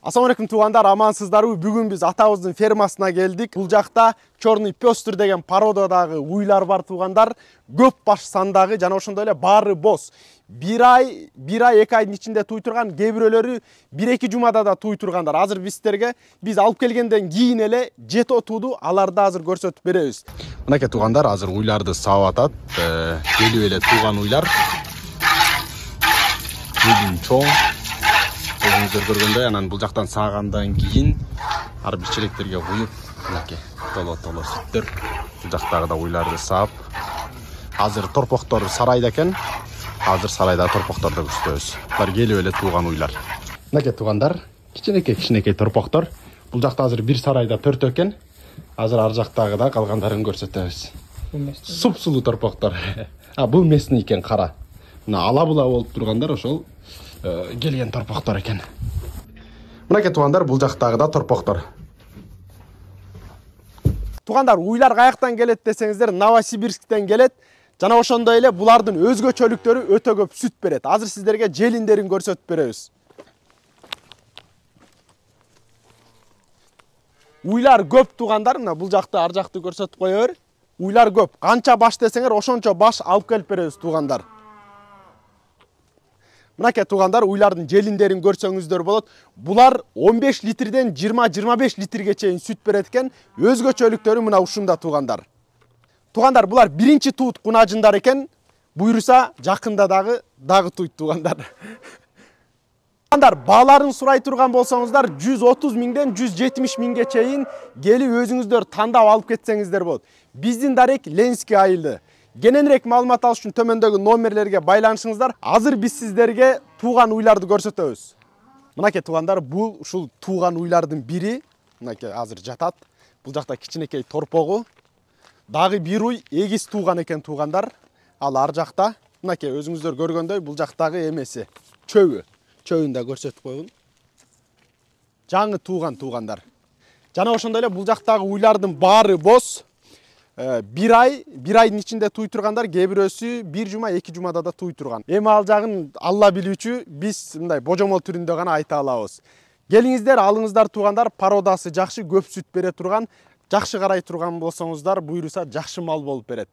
Assalamu алейкум туугандар, амансыздарбы? Бүгүн биз атабыздын фермасына келдик. Бул жакта черный пёстр деген породадагы уйлар бар туугандар. Көп баш сандагы жана ошондой эле баары боз. Бир ай, 2 айдын ичинде туй турган, кээ бирөөлөрү 1-2 жумада да туй тургандар. Азыр биз алып келгенден кийин эле жето тууду, аларды азыр көрсөтүп беребиз. Мынакей туугандар, азыр уйларды саап атат. Келип эле тууган уйлар. Бүгүн чоң өзүңүздөр көргөндөй, анан бул жактан саагандан кийин ар бир челектерге куюп, мынакей толо сүттөр. Бул жактагы да уйларды саап. Азыр торпоктор сарайда экен. Азыр сарайда торпокторду көрсөтөбүз. Булар келип эле тууган уйлар. Мынакей туугандар, кичинекей торпоктор. Бул жакта азыр бир сарайда 4 экен. Азыр ар жактагы да калгандарын көрсөтөбүз. Суп-сулуу торпоктор. Бул местный экен, кара. Мына ала-була болуп тургандар ошол келген торпоктор экен. Мынакей туугандар, бул жактагы да торпоктор. Туугандар, уйлар каяктан келет десеңиздер, Новосибирсктен келет. Жана ошондой эле булардын өзгөчөлүктөрү өтө көп сүт берет. Азыр сиздерге желиндерин көрсөтүп беребиз. Уйлар көп туугандар, мына бул жакты ар жакты көрсөтүп кое бер. Уйлар көп. Канча баш десеңер, ошончо баш алып келип беребиз туугандар. Мынакей туугандар, уйлардын желиндерин көрсөңүздөр болот. Булар 15 литрден 20-25 литрге чейин сүт берет экен. Өзгөчөлүктөрү мына ушунда туугандар. Туугандар, булар биринчи туут кунажындар экен. Буйруса жакында дагы туйт туугандар. Туугандар, бааларын сурай турган болсоңуздар, 130 миңден 170 миңге чейин келип өзүңүздөр тандап алып кетсеңиздер болот. Биздин дарек Ленский айылы. Кененирээк маалымат алыш үчүн төмөндөгү номерлерге байланышыңыздар. Азыр биз сиздерге тууган уйларды көрсөтөбүз. Мынакей туугандар, бул ушул тууган уйлардын бири. Мынакей азыр жатат. Бул жакта кичинекей торпогу. Дагы бир уй эгиз тууган экен туугандар. Ал ар жакта. Мынакей өзүңүздөр көргөндөй, бул жактагы эмеси чөбү. Чөбүн да көрсөтүп койгун. Жаңы туугандар. Жана ошондой эле бул жактагы уйлардын баары боз. Бир айдын ичинде туй тургандар, кээ бирөөсү 1 жума, 2 жумада да туй турган. Эми ал жагын Алла билүүчү, биз мындай божомол түрүндө гана айта алабыз. Келиңиздер, алыңыздар туугандар, породасы жакшы, көп сүт бере турган, жакшы карай турган болсоңуздар, буйруса жакшы мал болуп берет.